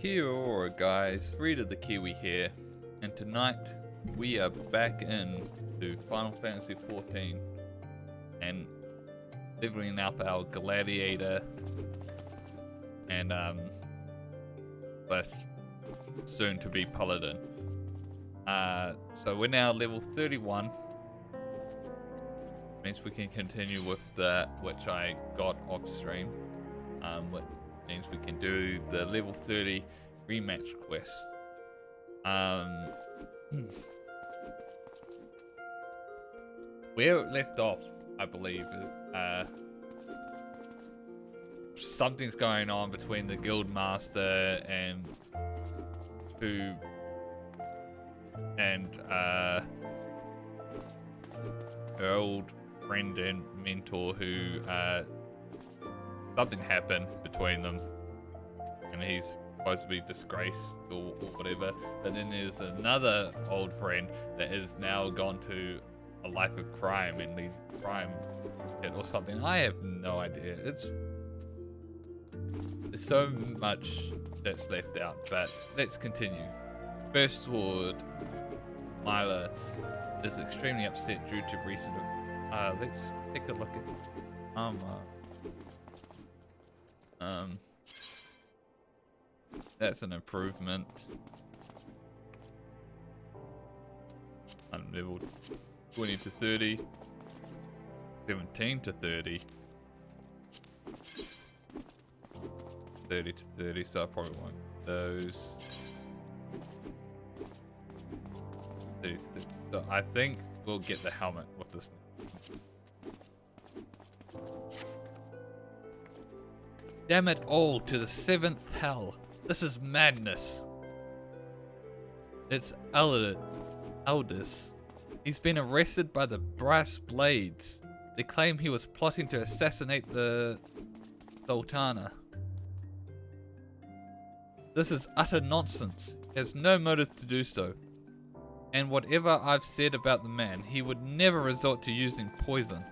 Kia ora guys, Reader the Kiwi here, and tonight we are back in to Final Fantasy XIV and leveling up our Gladiator and but soon to be Paladin. So we're now level 31. Means we can continue with the which I got off stream. Which means we can do the level 30 rematch quest. Where it left off, I believe, is something's going on between the guild master and her old friend and mentor who something happened between them and he's supposed to be disgraced or whatever, but then there's another old friend that is now gone to a life of crime and the crime or something. I have no idea. There's so much that's left out, but let's continue. First Sword Myla is extremely upset due to recent let's take a look at armor. That's an improvement. I'm level 20 to 30, 17 to 30, 30 to 30, so I probably want those. 30 to 30. So I think we'll get the helmet with this. Damn it all to the 7th hell. This is madness. It's Aldous. He's been arrested by the Brass Blades. They claim he was plotting to assassinate the Sultana. This is utter nonsense. He has no motive to do so. And whatever I've said about the man, he would never resort to using poison.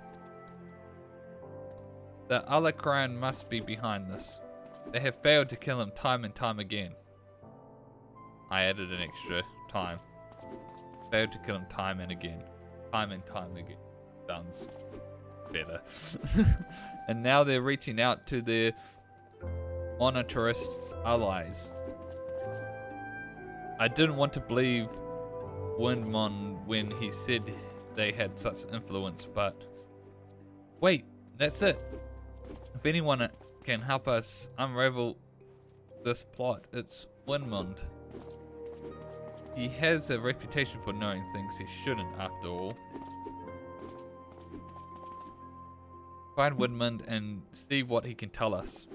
The Alakran must be behind this. They have failed to kill him time and time again. I added an extra time. Failed to kill him time and again. Time and time again. Sounds better. And now they're reaching out to their monetarist allies. I didn't want to believe Windmon when he said they had such influence, but wait, that's it. If anyone can help us unravel this plot, it's Windmond. He has a reputation for knowing things he shouldn't, after all. Find Windmond and see what he can tell us.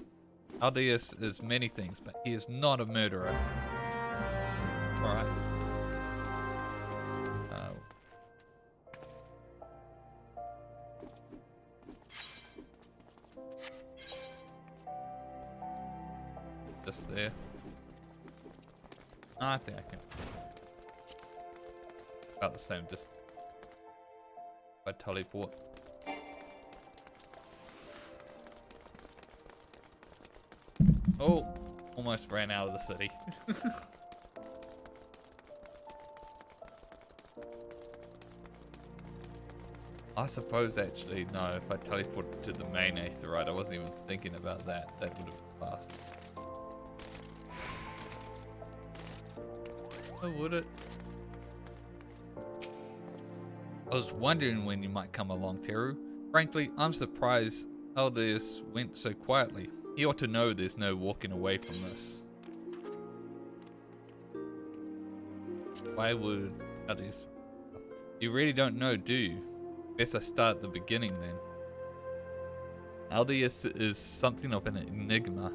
Aldous is many things, but he is not a murderer. Alright. Just there. Oh, I think I can. About the same distance. If I teleport. Oh, almost ran out of the city. I suppose actually, no, if I teleported to the main aetheryte, I wasn't even thinking about that. That would have been fast. Oh, would it? I was wondering when you might come along, Teru. Frankly, I'm surprised Aldous went so quietly. He ought to know there's no walking away from this. Why would Aldous? You really don't know, do you? Guess I start at the beginning then. Aldous is something of an enigma.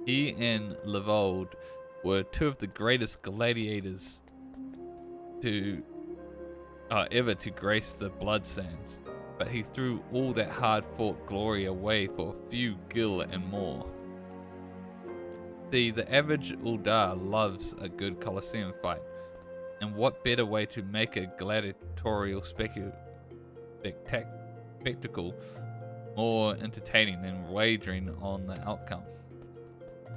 He and Levold were two of the greatest gladiators ever to grace the Blood Sands, but he threw all that hard-fought glory away for a few gil and more. See, the average Uldar loves a good Colosseum fight, and what better way to make a gladiatorial spectacle more entertaining than wagering on the outcome.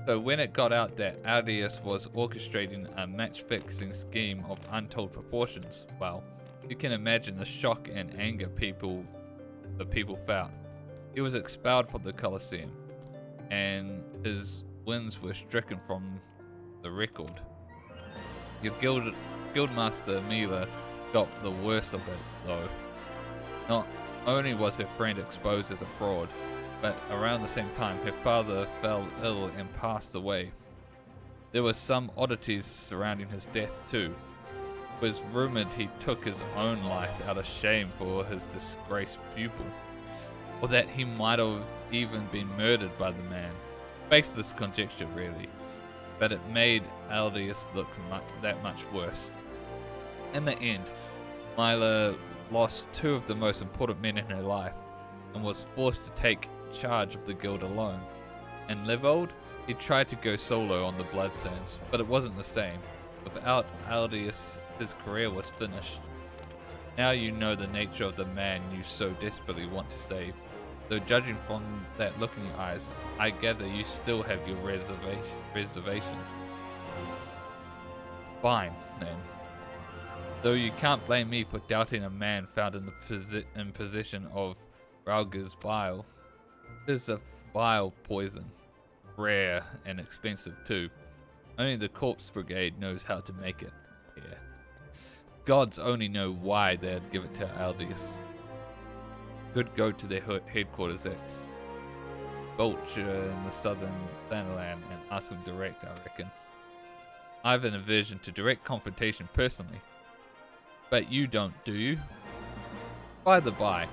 So when it got out that Aldius was orchestrating a match-fixing scheme of untold proportions, well, you can imagine the shock and anger the people felt. He was expelled from the Colosseum, and his wins were stricken from the record. Your guildmaster Mila got the worst of it, though. Not only was her friend exposed as a fraud, but around the same time her father fell ill and passed away. There were some oddities surrounding his death too. It was rumored he took his own life out of shame for his disgraced pupil, or that he might have even been murdered by the man. Baseless conjecture really, but it made Aldius look that much worse. In the end, Mila lost two of the most important men in her life and was forced to take charge of the guild alone. And Levold, he tried to go solo on the Blood Sands, but it wasn't the same. Without Aldius, his career was finished. Now you know the nature of the man you so desperately want to save. Though judging from that look in your eyes, I gather you still have your reservations. Fine, then. Though you can't blame me for doubting a man found in possession of Rauger's bile. It is a vile poison, rare and expensive too. Only the Corpse Brigade knows how to make it here. Gods only know why they'd give it to Aldius. Could go to their headquarters at Vulture in the southern Thanalan and ask them direct, I reckon. I have an aversion to direct confrontation personally. But you don't, do you? By the by,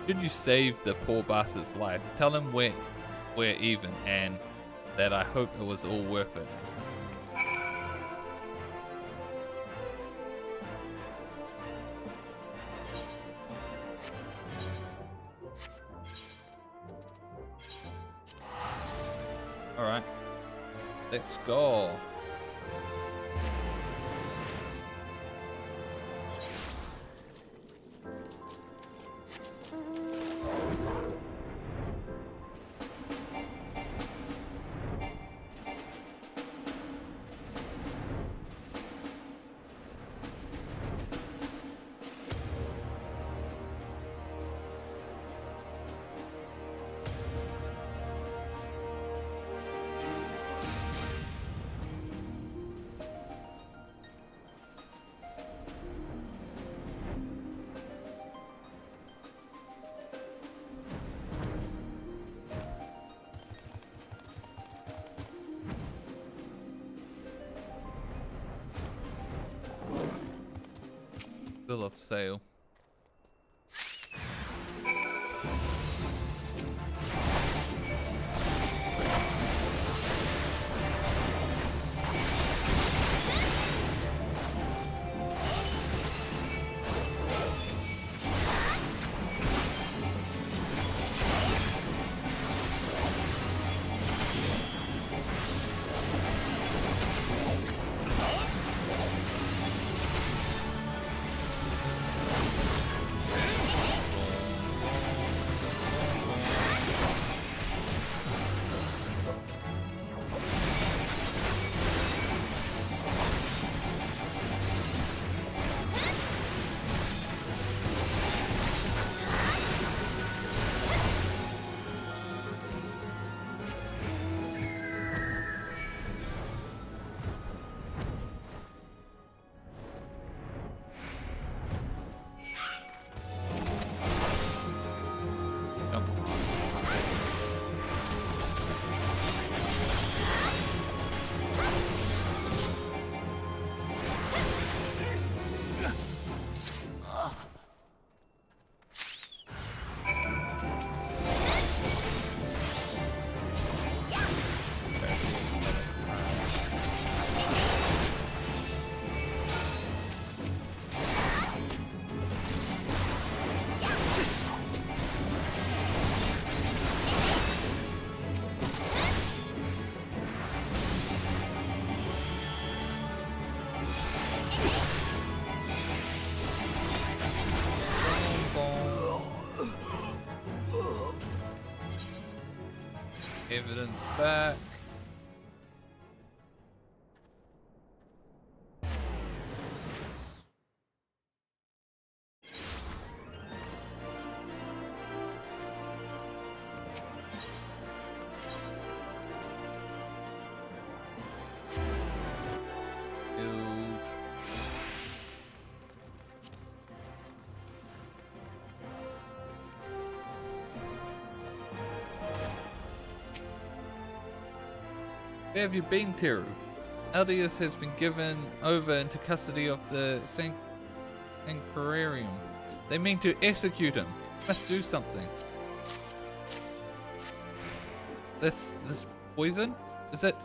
should you save the poor bastard's life, tell him we're even and that I hope it was all worth it. Alright, let's go. Bill of sale. Evidence back. Where have you been, Teru? Aldius has been given over into custody of the Sanctuarium. They mean to execute him. Must do something. This poison? Is it?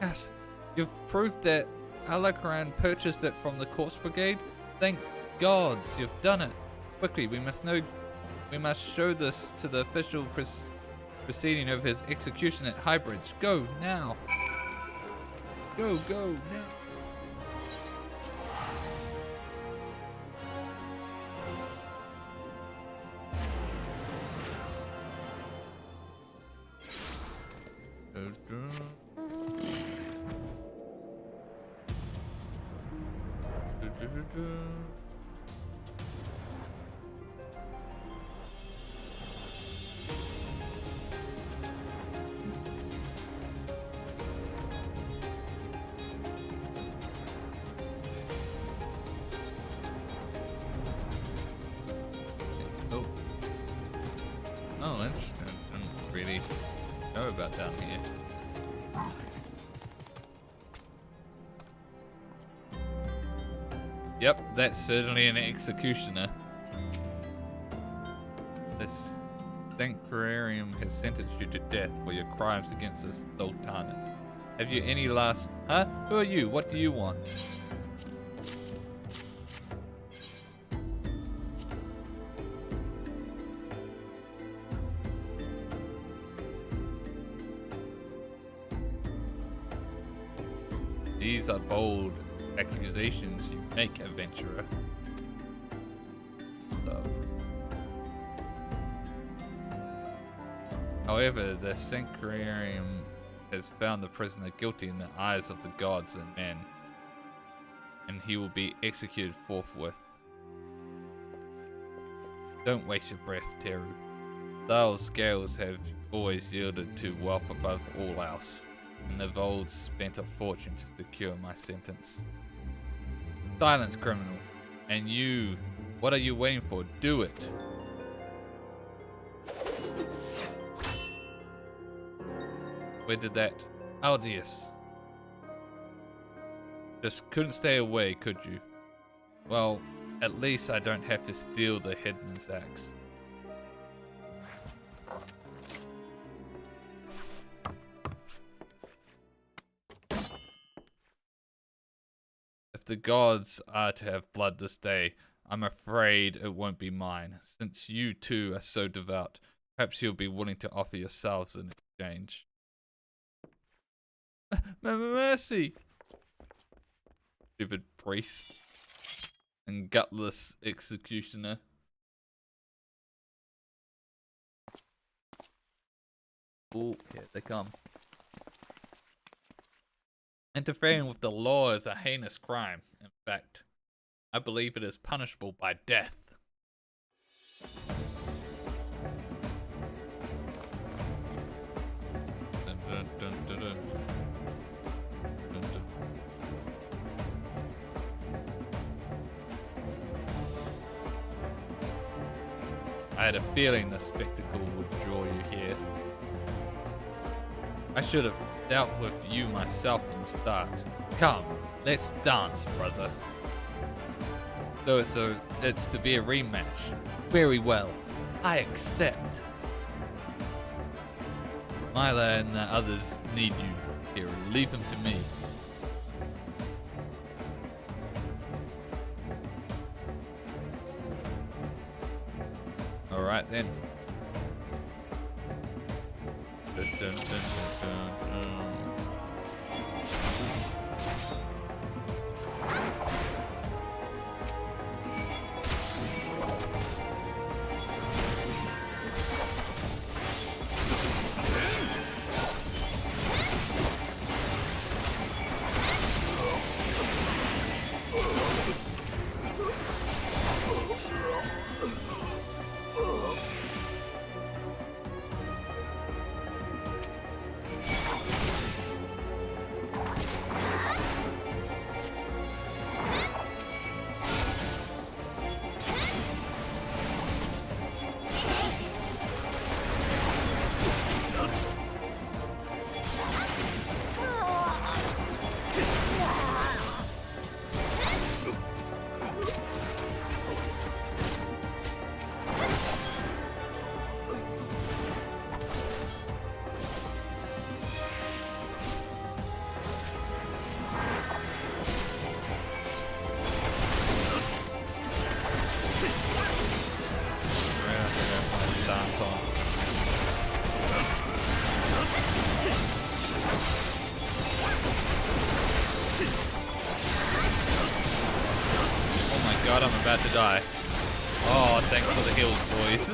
Yes. You've proved that Alakaran purchased it from the Corpse Brigade. Thank gods you've done it. Quickly, we must show this to the official proceeding of his execution at Highbridge. Go now. Go now. Oh, interesting. I didn't really know about down here. Yep, that's certainly an executioner. This Sanctuarium has sentenced you to death for your crimes against the Sultanate. Have you any last... Huh? Who are you? What do you want? These are bold accusations you make, adventurer. So. However, the Sanctuarium has found the prisoner guilty in the eyes of the gods and men, and he will be executed forthwith. Don't waste your breath, Teru. Those scales have always yielded to wealth above all else, and the Volds spent a fortune to secure my sentence. Silence, criminal. And you, what are you waiting for? Do it. Where did that... Aldius. Just couldn't stay away, could you? Well, at least I don't have to steal the headman's axe. If the gods are to have blood this day, I'm afraid it won't be mine. Since you two are so devout, perhaps you'll be willing to offer yourselves in exchange. Mercy! Stupid priest. And gutless executioner. Oh, here they come. Interfering with the law is a heinous crime. In fact, I believe it is punishable by death. Dun, dun, dun, dun, dun. Dun, dun. I had a feeling the spectacle would draw you here. I should have dealt with you myself from the start. Come, let's dance, brother. So it's to be a rematch. Very well, I accept. Mila and the others need you, Hero. Leave them to me. Alright then. Dun, dun, dun, dun, dun. god, I'm about to die. Oh, thanks for the heals, boys.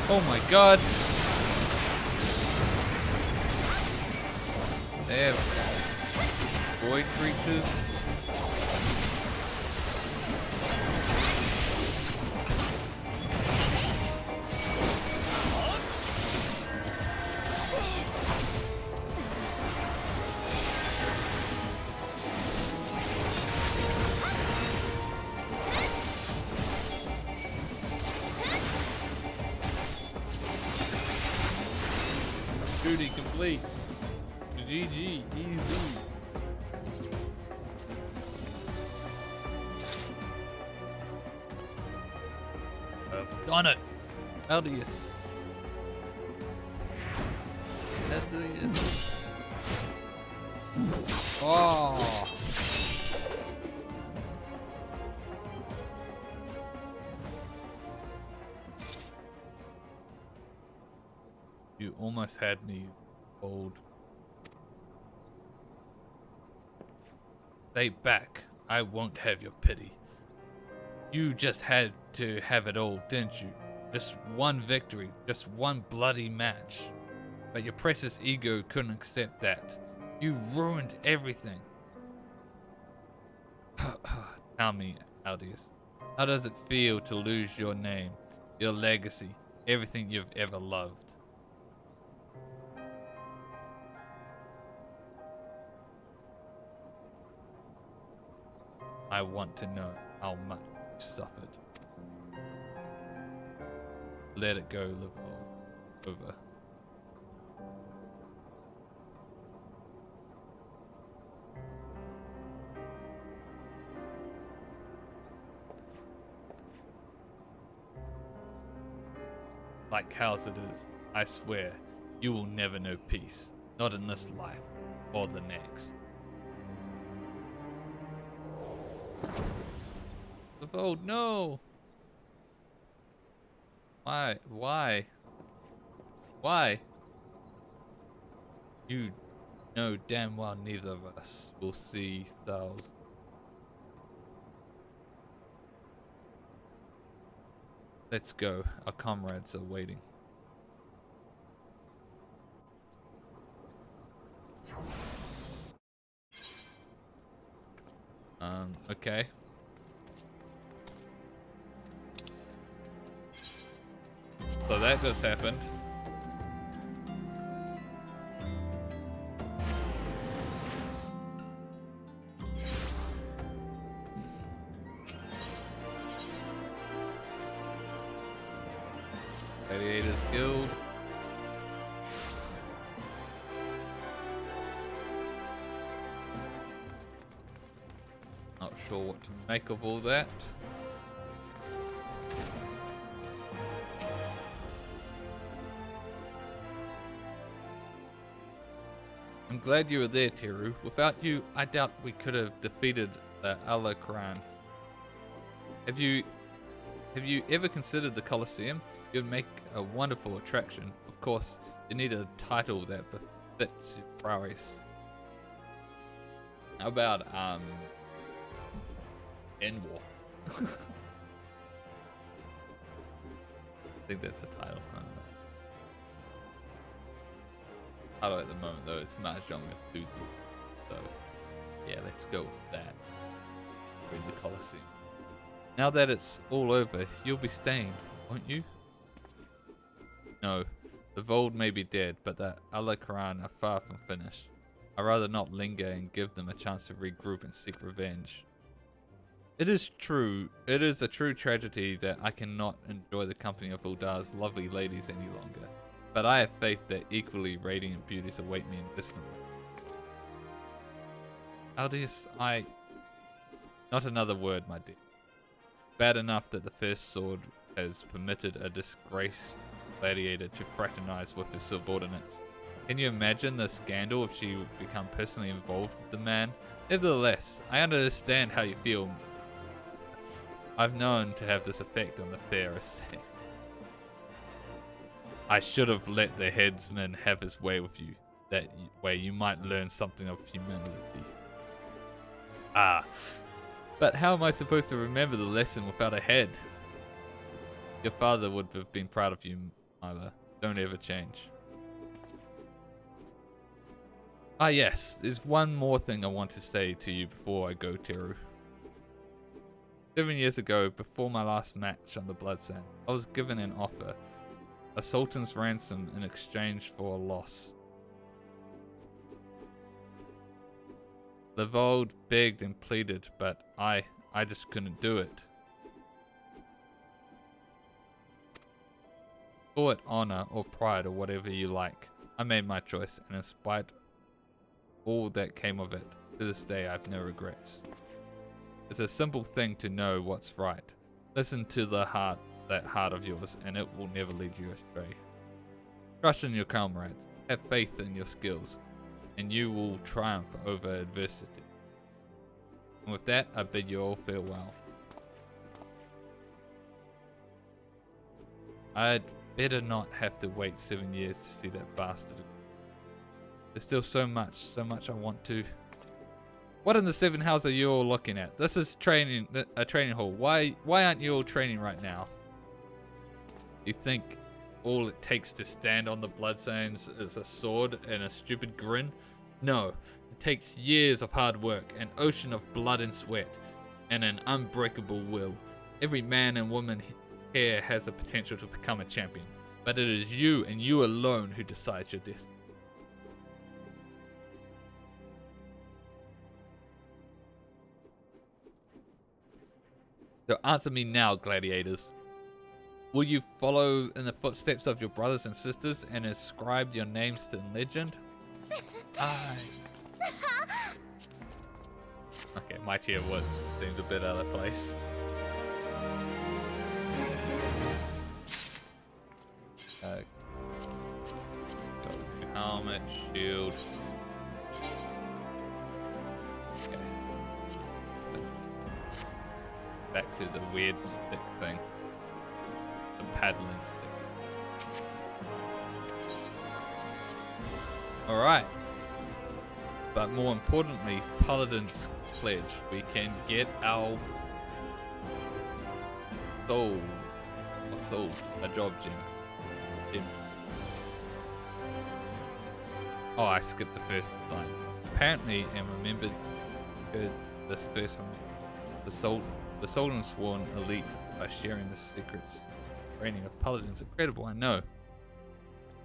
Oh my god. They have void creatures. Duty complete. GG, easy. I've done it. Eldius. Eldius. Oh. You almost had me, old. Stay back. I won't have your pity. You just had to have it all, didn't you? Just one victory, just one bloody match. But your precious ego couldn't accept that. You ruined everything. Tell me, Aldius, how does it feel to lose your name, your legacy, everything you've ever loved? I want to know how much you suffered. Let it go, live over. Like cows it is, I swear, you will never know peace. Not in this life, or the next. The vote, no! Why? Why? Why? You know damn well neither of us will see thousands. Let's go. Our comrades are waiting. Okay. So that just happened. Gladiator's Guild. Not sure what to make of all that. I'm glad you were there, Teru. Without you, I doubt we could have defeated the Alakran. Have you ever considered the Colosseum? It would make a wonderful attraction. Of course, you need a title that befits your prowess. How about N-War? I think that's the title. Title at the moment though is Mahjong Enthusiast. So yeah, let's go with that. We're in the Colosseum. Now that it's all over, you'll be staying, won't you? No, The Vold may be dead, but the Alacaran are far from finished. I'd rather not linger and give them a chance to regroup and seek revenge. It is a true tragedy that I cannot enjoy the company of Uldar's lovely ladies any longer, but I have faith that equally radiant beauties await me in distant lands. Aldius, not another word, my dear. Bad enough that the First Sword has permitted a disgraced gladiator to fraternize with his subordinates. Can you imagine the scandal if she would become personally involved with the man? Nevertheless, I understand how you feel. I've known to have this effect on the fairest. I should have let the headsman have his way with you. That way you might learn something of humility. But how am I supposed to remember the lesson without a head? Your father would have been proud of you, Mila. Don't ever change. Yes, there's one more thing I want to say to you before I go, Teru. 7 years ago, before my last match on the Blood Sands, I was given an offer. A sultan's ransom in exchange for a loss. Levold begged and pleaded, but I just couldn't do it. Call it honor or pride or whatever you like. I made my choice, and in spite of all that came of it, to this day I have no regrets. It's a simple thing to know what's right. Listen to that heart of yours, and it will never lead you astray. Trust in your comrades, have faith in your skills, and you will triumph over adversity. And with that, I bid you all farewell. I'd better not have to wait 7 years to see that bastard. There's still so much I want to. What in the 7 hells are you all looking at? This is a training hall. Why aren't you all training right now? You think all it takes to stand on the Blood Sands is a sword and a stupid grin? No, it takes years of hard work, an ocean of blood and sweat, and an unbreakable will. Every man and woman here has the potential to become a champion, but it is you and you alone who decides your destiny. So answer me now, gladiators. Will you follow in the footsteps of your brothers and sisters and inscribe your names to legend? Okay, my tier 1 seems a bit out of place. Helmet, shield. Okay. Back to the weird stick thing. The paddling stick. Alright. But more importantly, Paladin's pledge. We can get our soul. A job gem. Oh, I skipped the first line. Apparently, and remembered this first from me. The Sultan sworn elite by sharing the secrets. Training of Paladins incredible, I know.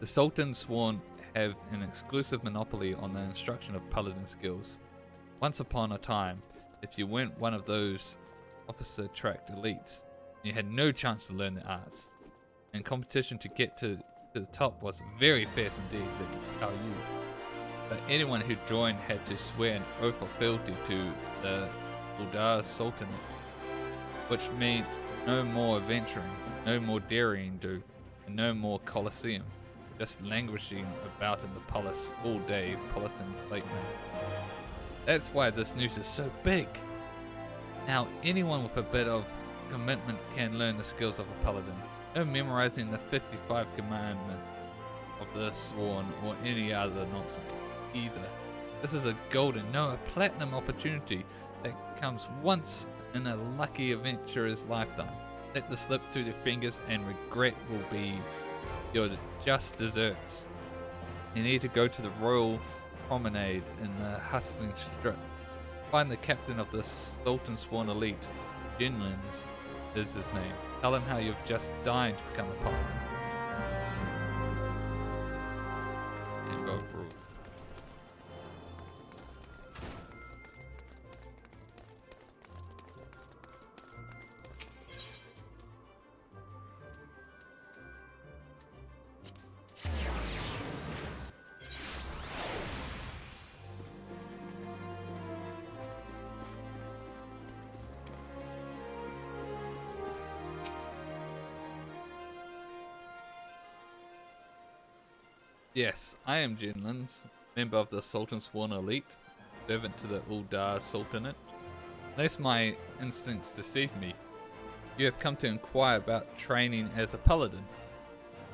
The Sultan sworn have an exclusive monopoly on the instruction of Paladin skills. Once upon a time, if you weren't one of those officer-tracked elites, you had no chance to learn the arts. And competition to get to the top was very fierce indeed, let me tell you. But anyone who joined had to swear an oath of fealty to the Uldar Sultanate, which meant no more adventuring, no more daring do, and no more Colosseum, just languishing about in the palace all day, policing late night. That's why this noose is so big. Now anyone with a bit of commitment can learn the skills of a paladin. No memorizing the 55 commandment of the sworn or any other nonsense either. This is a golden, no, a platinum opportunity that comes once in a lucky adventurer's lifetime. Let this slip through your fingers and regret will be your just desserts. You need to go to the Royal Promenade in the hustling strip. Find the captain of the Sultan Sworn Elite. Jinlins is his name. Tell him how you've just died to become a paladin. go through. Yes, I am Jinlins, member of the Sultan Sworn Elite, servant to the Uldar Sultanate. Unless my instincts deceive me, you have come to inquire about training as a paladin.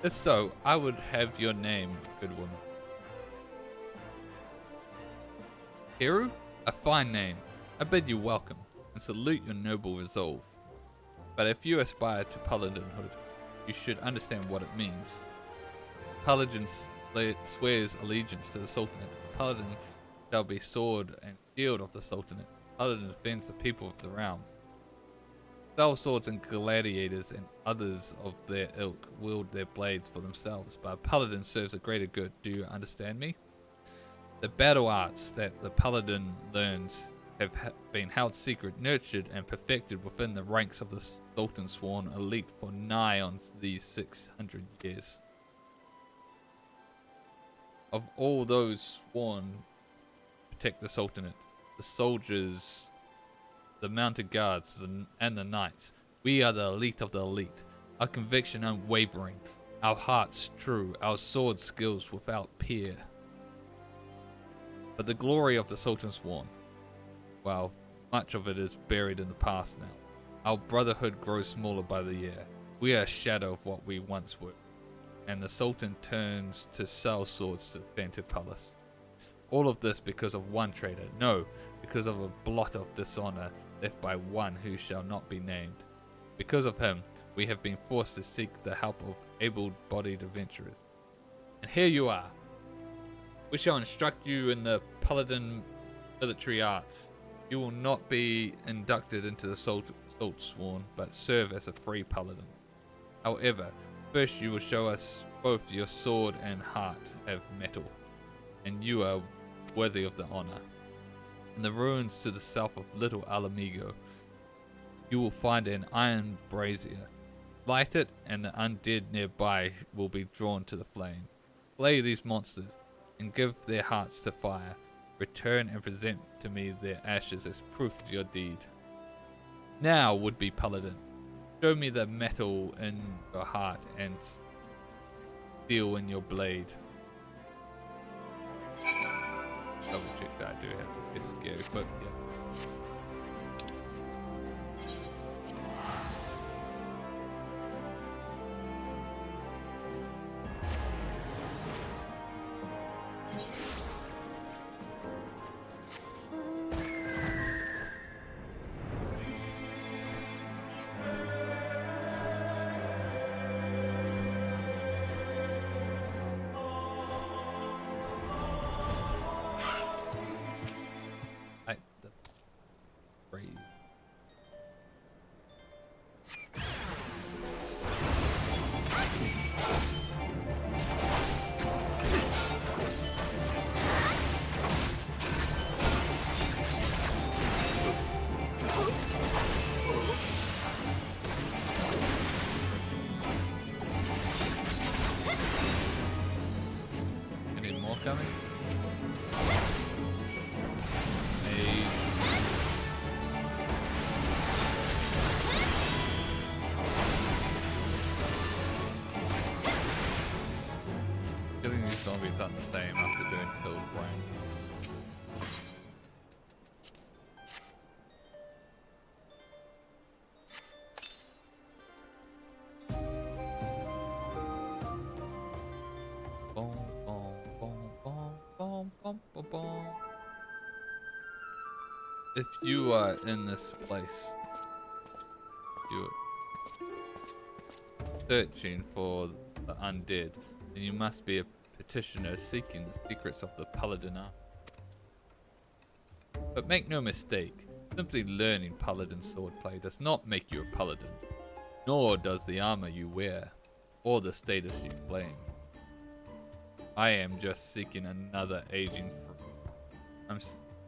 If so, I would have your name, good woman. Hiru? A fine name. I bid you welcome, and salute your noble resolve. But if you aspire to paladinhood, you should understand what it means. Paladin swears allegiance to the Sultanate. Paladin shall be sword and shield of the Sultanate. Paladin defends the people of the realm. Sell swords and gladiators and others of their ilk wield their blades for themselves, but a paladin serves a greater good. Do you understand me? The battle arts that the paladin learns have been held secret, nurtured and perfected within the ranks of the Sultan Sworn Elite for nigh on these 600 years. Of all those sworn to protect the Sultanate, the soldiers, the mounted guards, and the knights, we are the elite of the elite. Our conviction unwavering, our hearts true, our sword skills without peer. But the glory of the Sultan Sworn, well, much of it is buried in the past now. Our brotherhood grows smaller by the year. We are a shadow of what we once were. And the Sultan turns to sell swords to defend his palace. All of this because of one traitor. No, because of a blot of dishonor left by one who shall not be named. Because of him, we have been forced to seek the help of able-bodied adventurers. And here you are. We shall instruct you in the Paladin military arts. You will not be inducted into the Sultan Sworn, but serve as a free Paladin. However, first you will show us both your sword and heart have metal, and you are worthy of the honor. In the ruins to the south of Little Alamigo, you will find an iron brazier. Light it, and the undead nearby will be drawn to the flame. Slay these monsters, and give their hearts to fire. Return and present to me their ashes as proof of your deed. Now, would-be Paladin, show me the metal in your heart and steel in your blade. Double check that I do have to be scary, but yeah. Coming. Killing these zombies aren't the same after doing kill brains. If you are in this place, you're searching for the undead, then you must be a petitioner seeking the secrets of the Paladin art. But make no mistake, simply learning Paladin swordplay does not make you a Paladin, nor does the armor you wear, or the status you claim. I am just seeking another aging.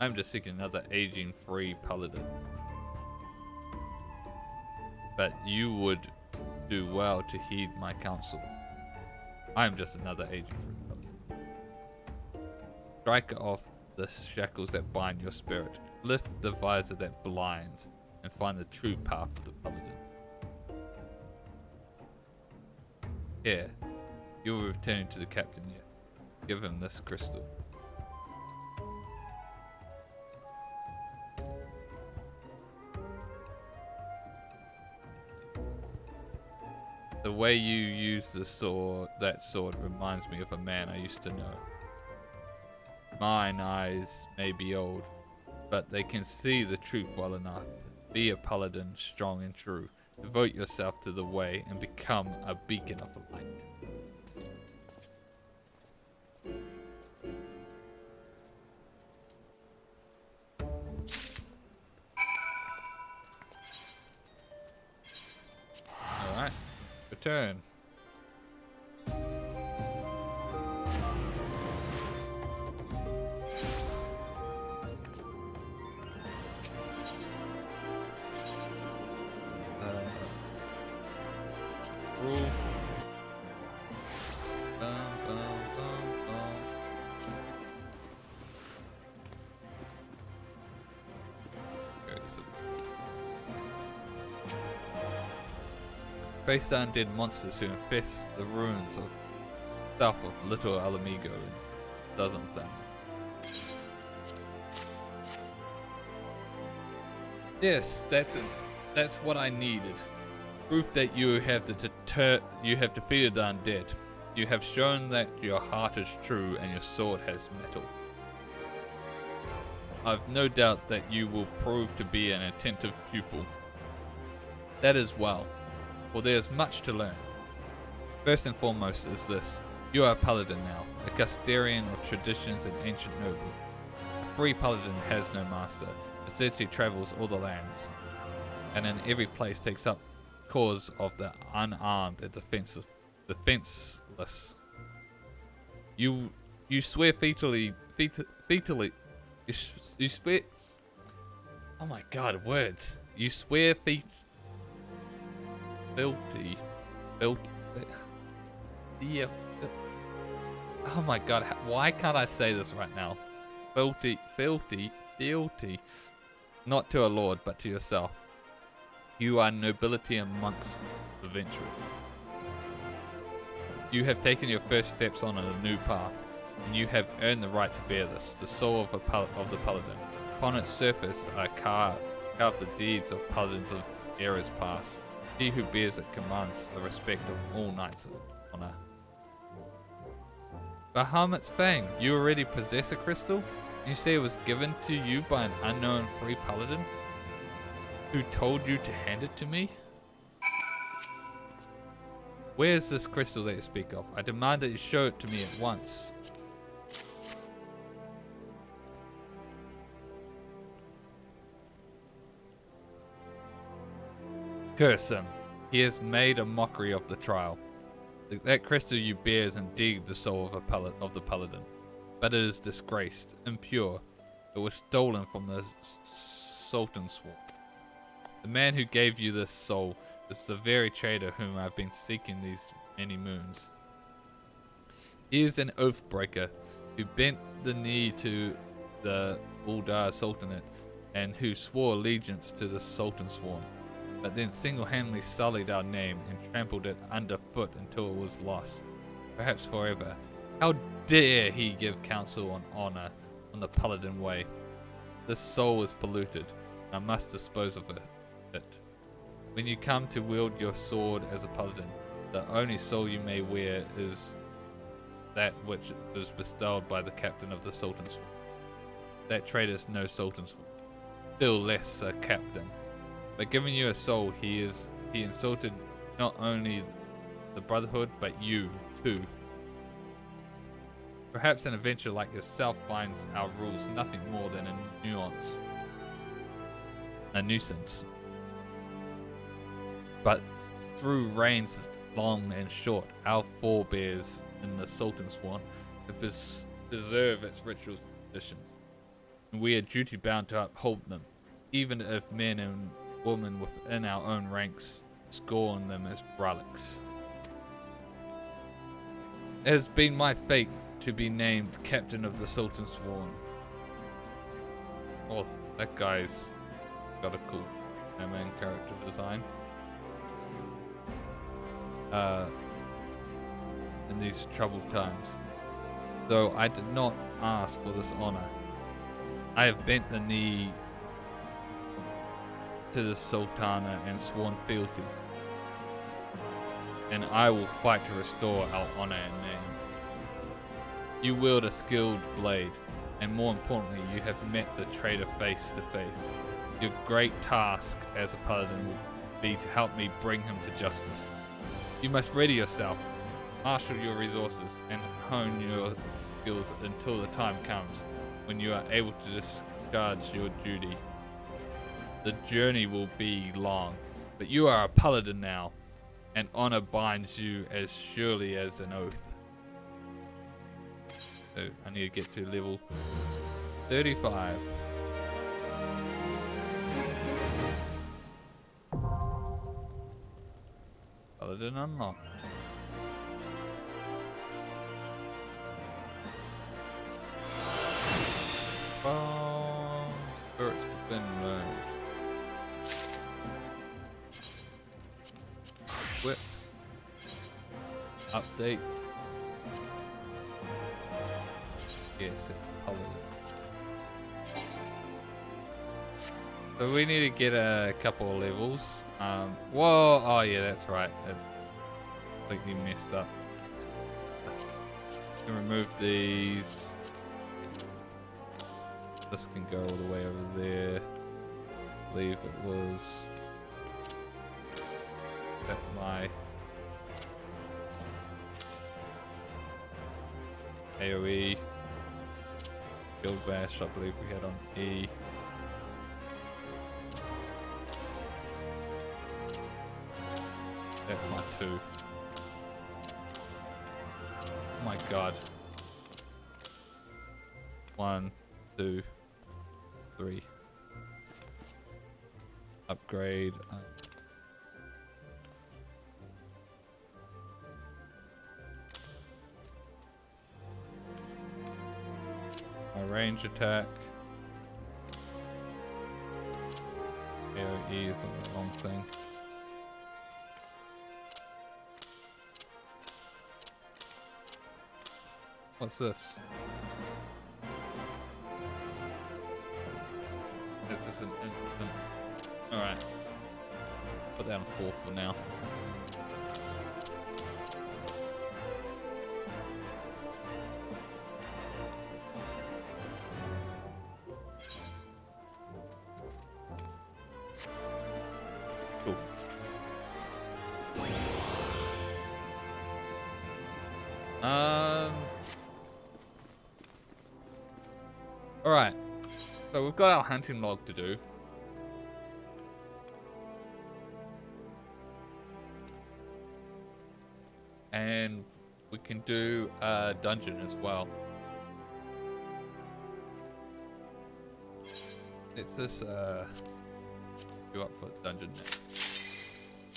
I'm just seeking another aging free paladin. But you would do well to heed my counsel. I am just another aging free paladin. Strike off the shackles that bind your spirit. Lift the visor that blinds, and find the true path of the paladin. Here, you will return to the captain yet. Give him this crystal. The way you use that sword reminds me of a man I used to know. Mine eyes may be old, but they can see the truth well enough. Be a paladin, strong and true. Devote yourself to the way and become a beacon of light. Alright, return. Face the undead monsters who infest the ruins of south of Little Alamigo and dozen of them. Yes, that's it. That's what I needed. Proof that you have defeated the undead. You have shown that your heart is true and your sword has metal. I've no doubt that you will prove to be an attentive pupil. That is well, for there is much to learn. First and foremost is this: you are a paladin now, a custodian of traditions and ancient noble. A free paladin has no master, essentially travels all the lands, and in every place takes up cause of the unarmed and defenseless. You swear fetally, you swear. Oh my God, words! You swear yeah. Oh my God, why can't I say this right now? Filthy. Not to a lord, but to yourself. You are nobility amongst the venturers. You have taken your first steps on a new path, and you have earned the right to bear this, the soul of the paladin. Upon its surface are carved the deeds of paladins of eras past. He who bears it commands the respect of all knights of honor. Bahamut's Fang, you already possess a crystal? You say it was given to you by an unknown free paladin? Who told you to hand it to me? Where is this crystal that you speak of? I demand that you show it to me at once. Curse him. He has made a mockery of the trial. That crystal you bear is indeed the soul of the paladin, but it is disgraced, impure. It was stolen from the Sultan's Swarm. The man who gave you this soul is the very traitor whom I have been seeking these many moons. He is an oath breaker who bent the knee to the Uldar Sultanate and who swore allegiance to the Sultan's Swarm, but then single-handedly sullied our name and trampled it underfoot until it was lost, perhaps forever. How dare he give counsel on honor on the paladin way? This soul is polluted, and I must dispose of it. When you come to wield your sword as a paladin, the only soul you may wear is that which was bestowed by the captain of the Sultan's Swarm. That traitor is no Sultan's Swarm, still less a captain. By giving you a soul, he insulted not only the Brotherhood, but you too. Perhaps an adventurer like yourself finds our rules nothing more than a nuisance. But through reigns long and short, our forebears in the Sultan's Swarm to preserve its rituals and traditions, and we are duty bound to uphold them, even if men and women within our own ranks scorn them as relics. It has been my fate to be named Captain of the Sultan's Sworn. Oh, that guy's got a cool main character design. In these troubled times, though I did not ask for this honor, I have bent the knee to the Sultana and sworn fealty, and I will fight to restore our honor and name. You wield a skilled blade, and more importantly, you have met the traitor face to face. Your great task as a paladin will be to help me bring him to justice. You must ready yourself, marshal your resources, and hone your skills until the time comes when you are able to discharge your duty. The journey will be long, but you are a paladin now, and honor binds you as surely as an oath. So I need to get to level 35. Paladin unlocked. Oh, spirits within learned. Whip. Update. Yes, it's Paladin. So we need to get a couple of levels. Whoa, oh yeah, that's right. That's completely messed up. Can remove these. This can go all the way over there. I believe it was at my AoE. Guild Bash, I believe we had on E. That's my 2. Oh my god. 1, 2, 3. Upgrade. My range attack. AoE is the wrong thing. What's this? Is this an instant? Alright. Put that on 4 for now. Cool. Alright. So we've got our hunting log to do. And we can do a dungeon as well. Let's just go up for a dungeon now.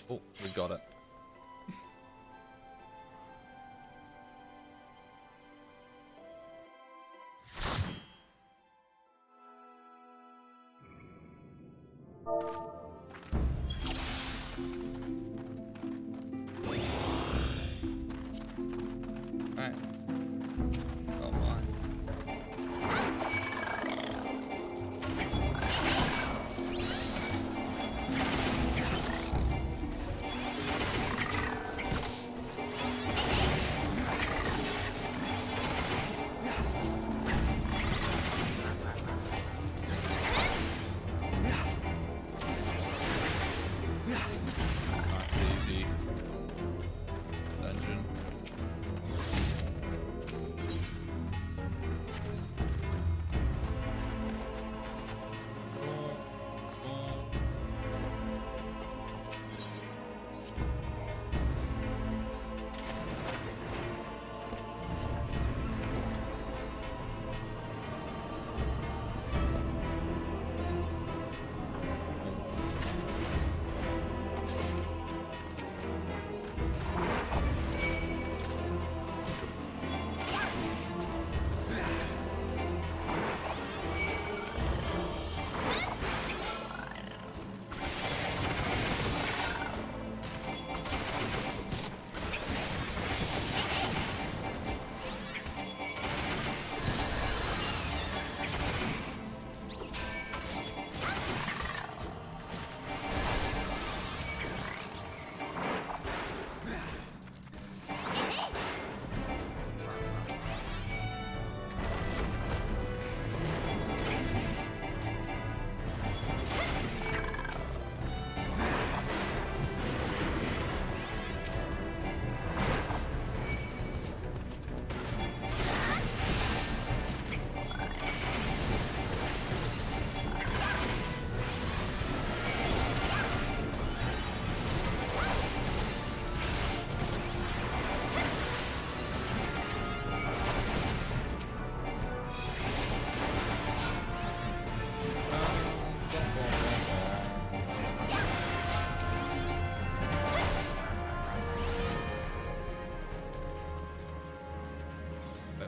Oh, we got it.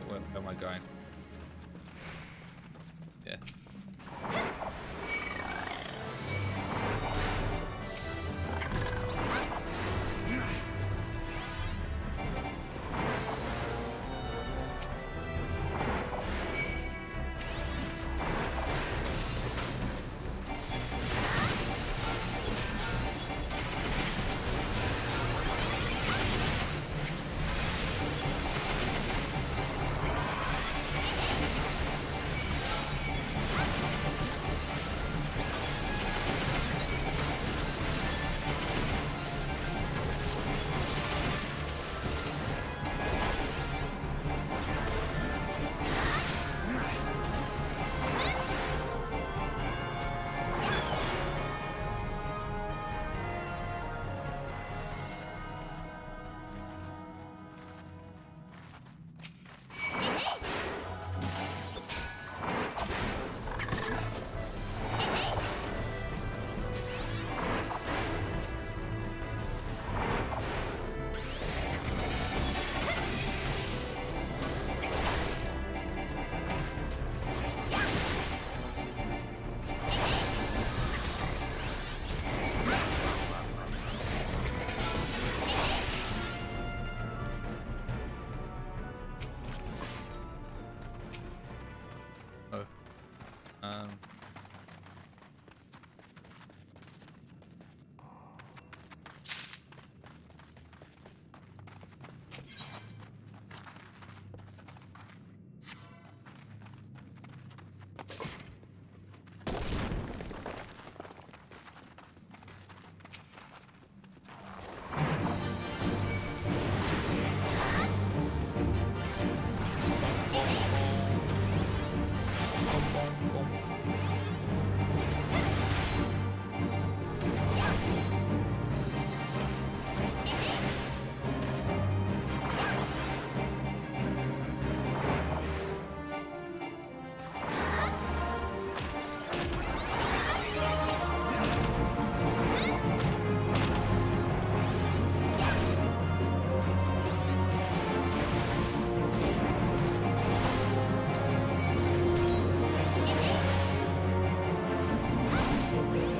Where am I going? Yeah.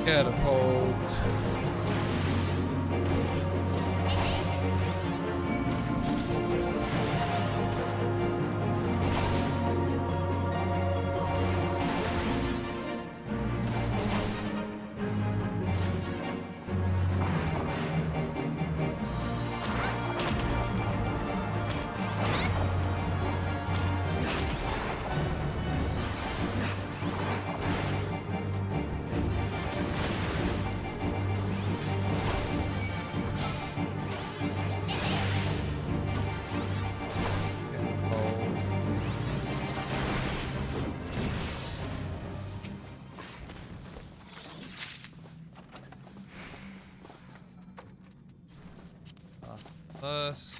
Catapult. Plus.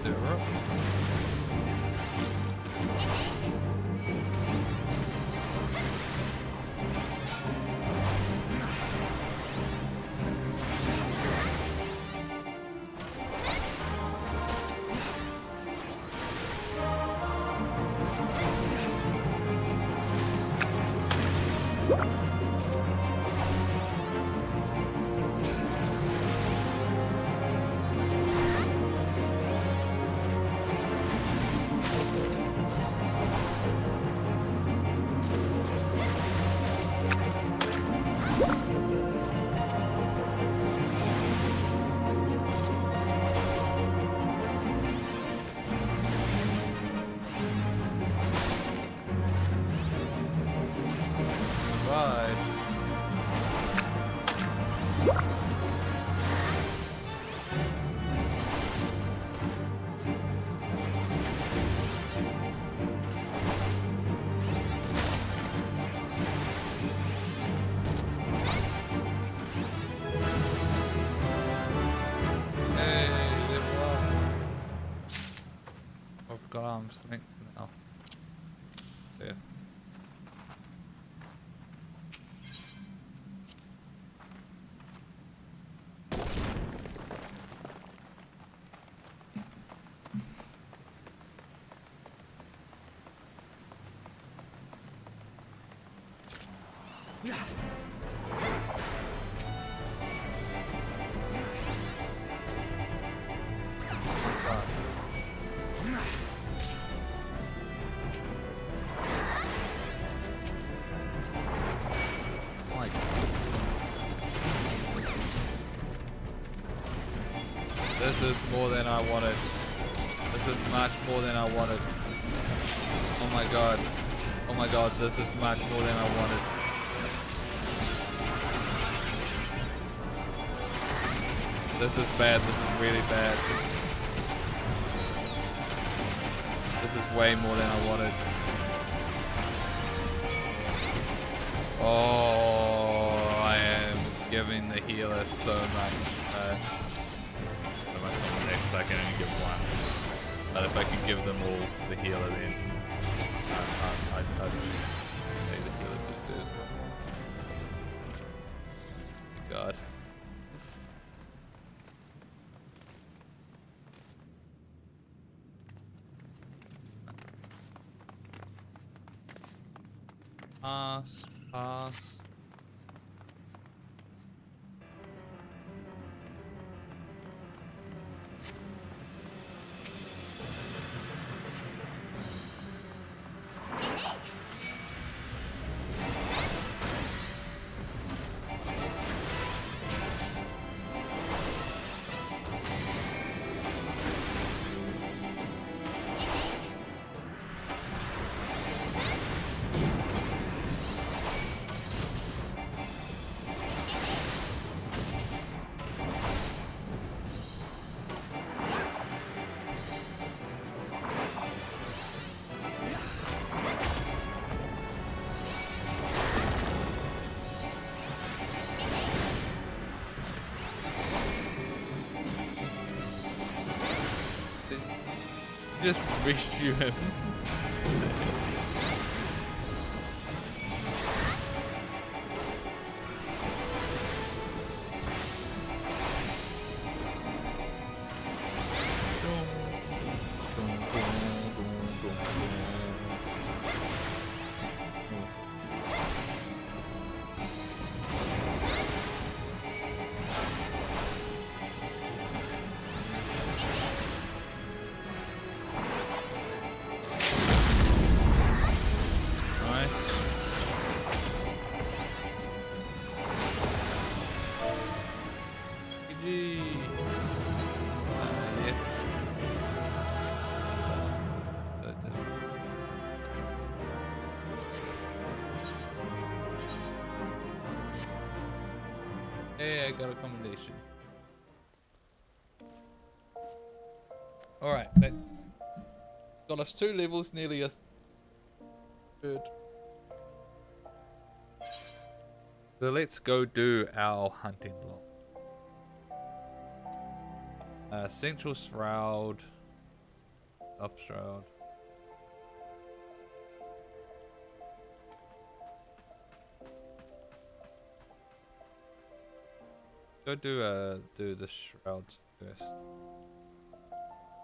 Syrup. Arms length now. Yeah. This is more than I wanted. This is much more than I wanted. Oh my god. Oh my god, this is much more than I wanted. This is bad, this is really bad. This is way more than I wanted. Oh, I am giving the healer so much. I can only give one, but if I can give them all to the healer, then I'd say the healer deserves them. God. Pass. Just rescue him. Hey, I got a commendation. Alright, that got us 2 levels, nearly a third. So let's go do our hunting log. Central Shroud. Stuff shroud. Go do the shrouds first.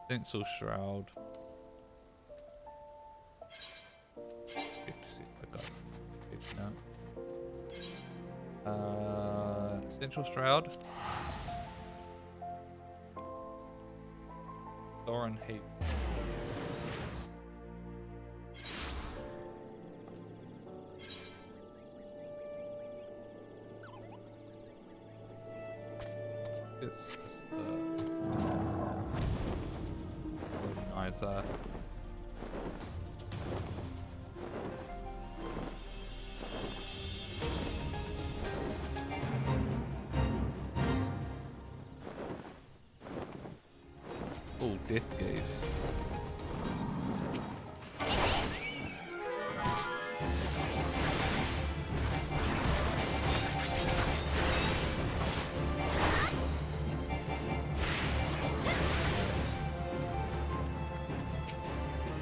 Stencil shroud. Check to see if I got it now. Stencil shroud. Thorin heap. It's the organizer. Oh, death gaze.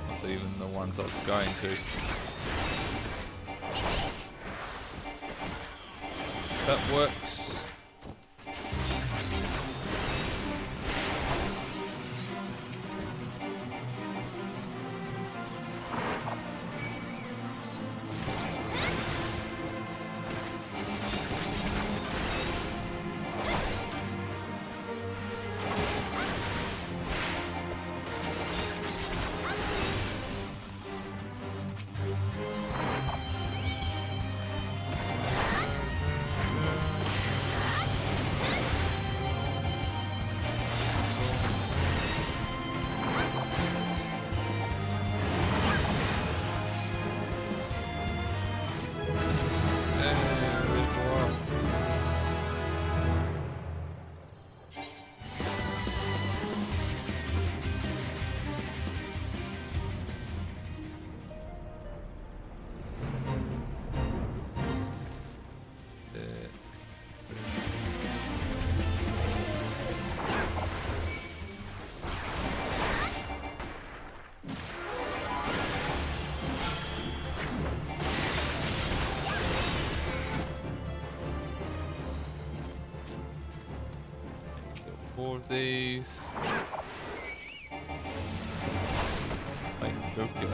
Not even the ones I was going to. That works. Four of these. Like Joker.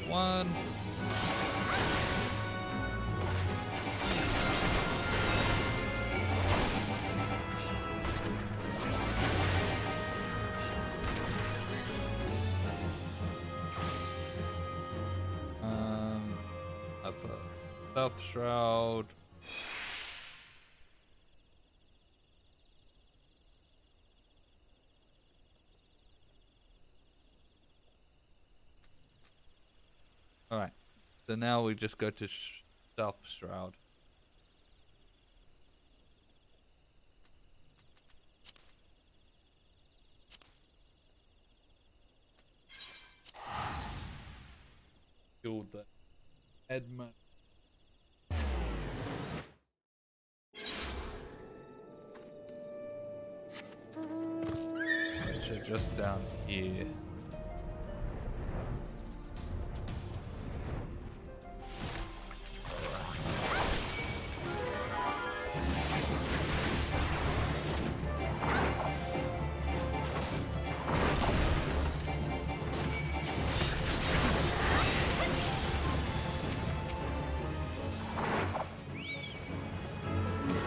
One. Up a stealth shroud. Alright, so now we just go to stealth shroud. Killed the admin. Which are just down here.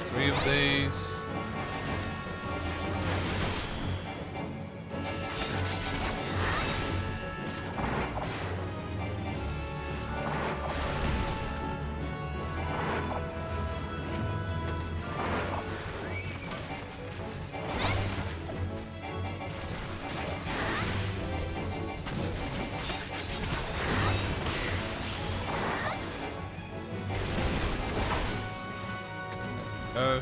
Three of these. go.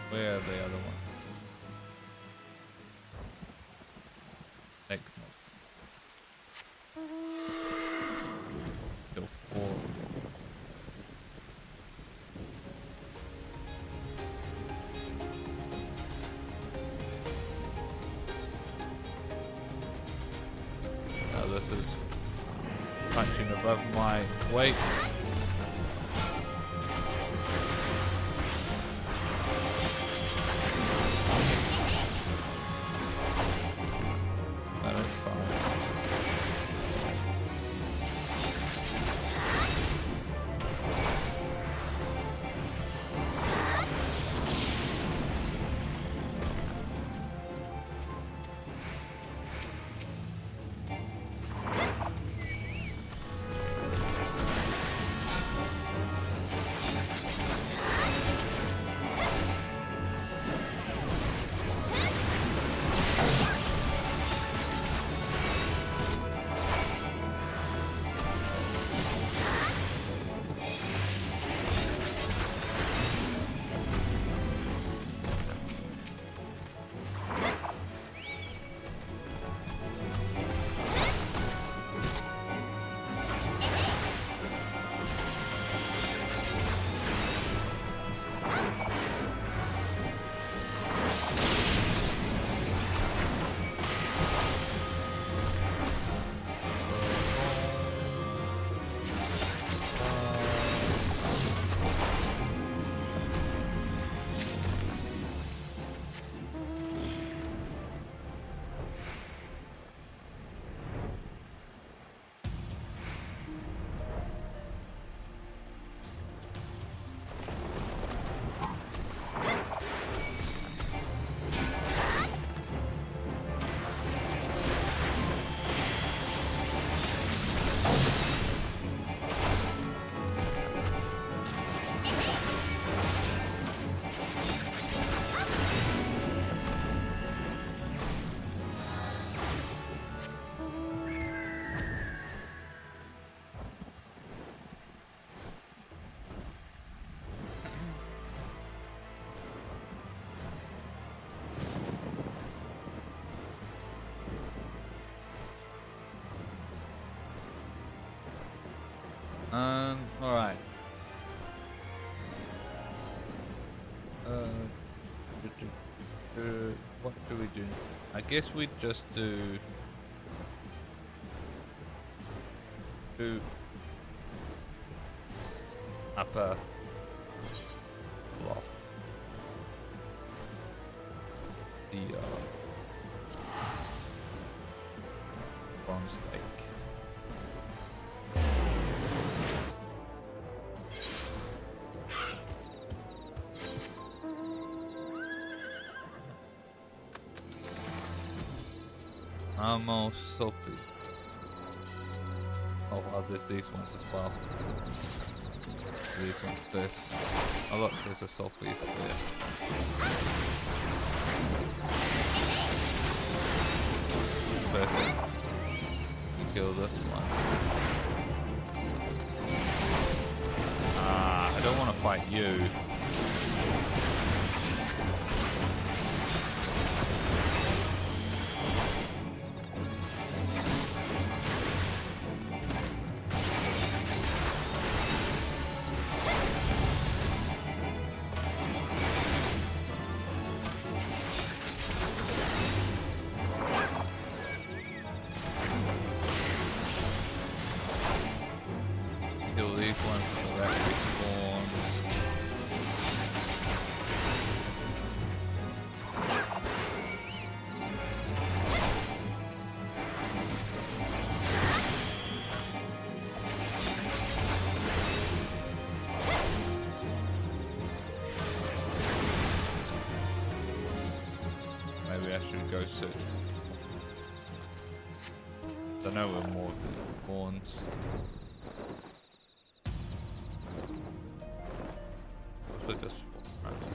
Where are the other ones? Still 4. Now this is punching above my weight. Alright. What do we do? I guess we just do upper block. The bronze lake. Almost Sophie. Oh wow, there's these ones as well. These ones, this. Oh look, there's a Sophie there. Perfect. You kill this one. I don't want to fight you. Kill these ones so that respawns. Maybe I should go search. I know where more of the spawns. So just right here.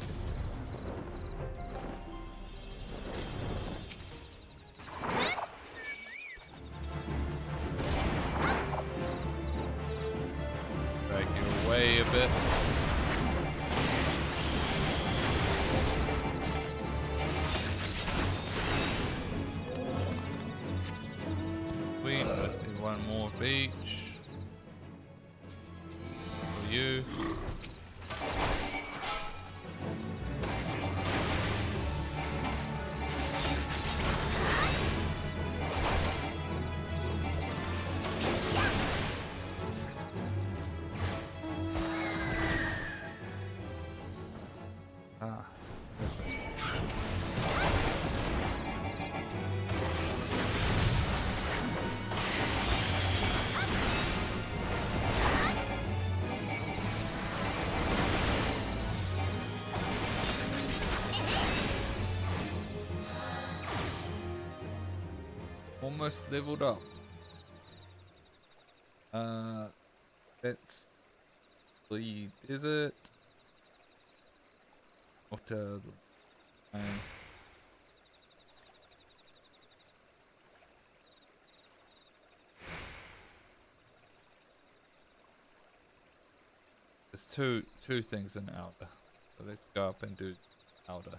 Drag you away a bit. One more of each. For you. Almost leveled up. That's the desert. Water. There's two things in outer. So let's go up and do outer.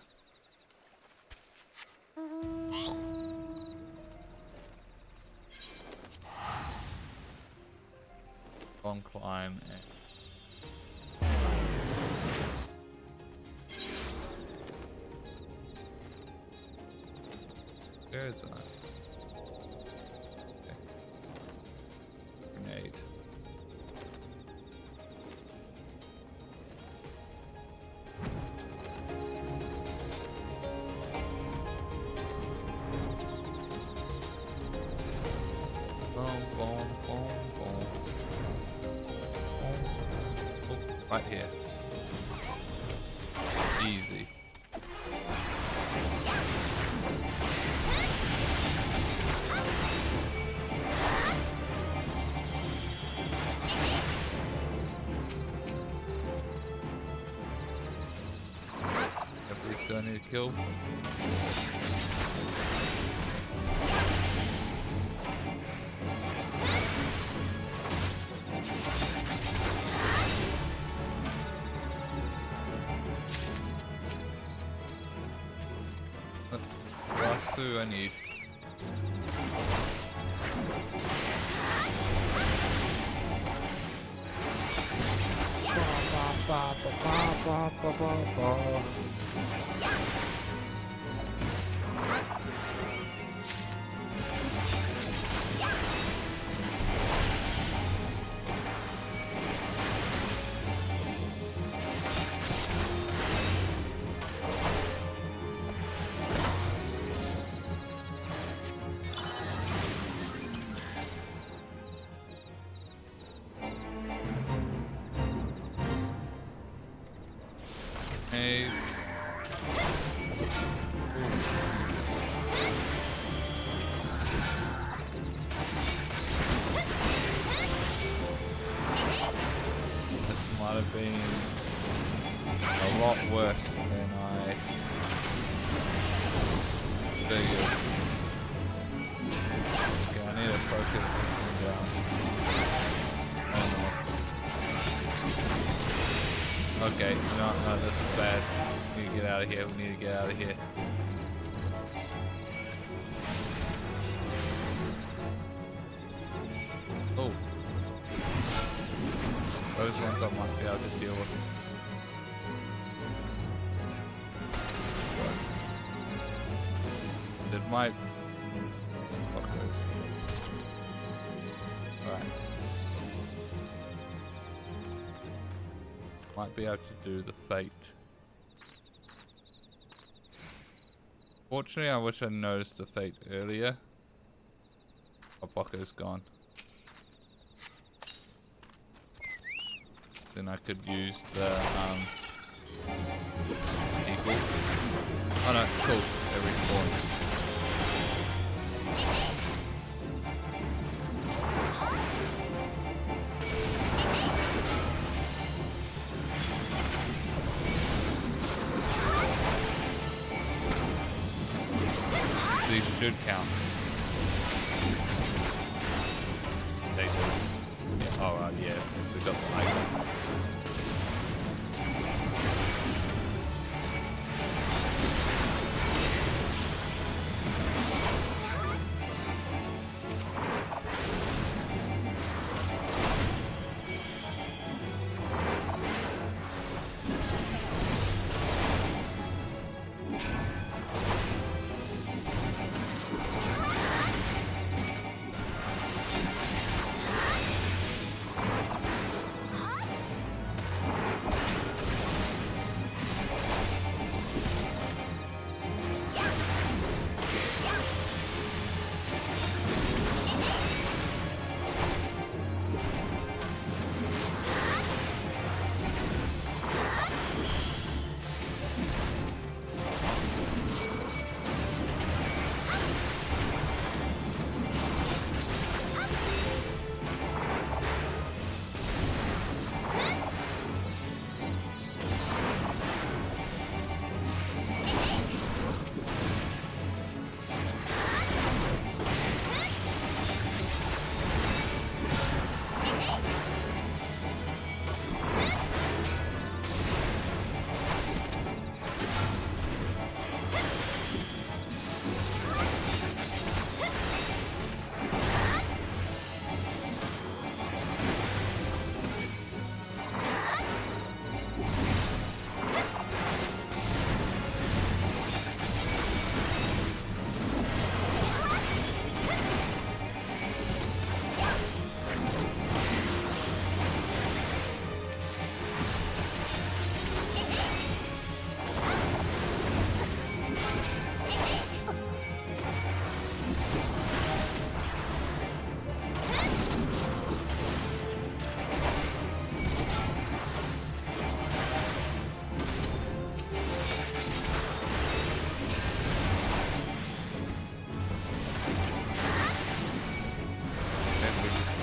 On climb and there's a grenade. Boom, boom, boom, boom. Right here. Easy. At least I need to kill. I need. Might have been a lot worse than I figured. Okay, I need to focus this down. Oh no. Okay, no, this is bad. We need to get out of here. We need to get out of here. Oh. Those ones I might be able to deal with. But it might. Fuck those. Alright. Might be able to do the fate. Fortunately, I wish I noticed the fate earlier. Oh, Bucko's gone. Then I could use the eagle. Oh no, cool. They respawn. These should count. They do. Yeah, oh, yeah. We got the icon.